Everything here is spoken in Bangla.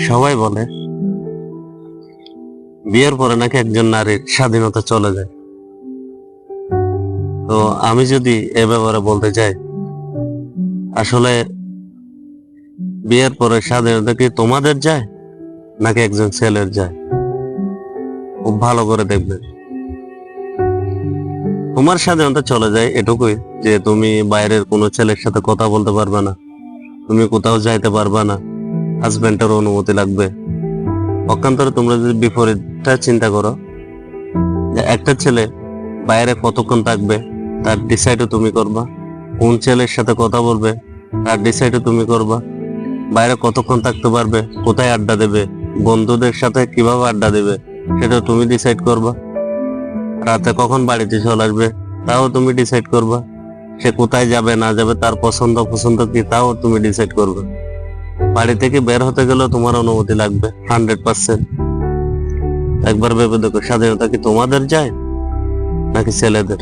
সবাই বলে বিয়ের পরে নাকি একজন নারীর স্বাধীনতা চলে যায়। তো আমি যদি এ ব্যাপারে বলতে চাই, আসলে বিয়ের পরে স্বাধীনতা কি তোমাদের যায় নাকি একজন ছেলের যায়? খুব ভালো করে দেখবে। তোমার স্বাধীনতা চলে যায় এটুকুই যে তুমি বাইরের কোনো ছেলের সাথে কথা বলতে পারবে না, তুমি কোথাও যাইতে পারবে না, হাজবেন্ডের অনুমতি লাগবে। পক্ষান্তরে তোমরা যদি বিপরীতটা চিন্তা করো, যে একটা ছেলে বাইরে কতক্ষণ থাকবে তার ডিসাইডও তুমি করবা, কোন ছেলের সাথে কথা বলবে তার ডিসাইডও তুমি করবা, বাইরে কতক্ষণ থাকতে পারবে, কোথায় আড্ডা দেবে, বন্ধুদের সাথে কিভাবে আড্ডা দেবে সেটা তুমি ডিসাইড করবা। রাতে কখন বাড়িতে চলে আসবে তাও তুমি ডিসাইড করবা। সে কোথায় যাবে না যাবে, তার পছন্দ অপছন্দ কি তাও তুমি ডিসাইড করবে। বাড়ি থেকে বের হতে গেলেও তোমার অনুমতি লাগবে 100%। একবার ভেবে দেখো, স্বাধীনতা কি তোমাদের যায় নাকি ছেলেদের?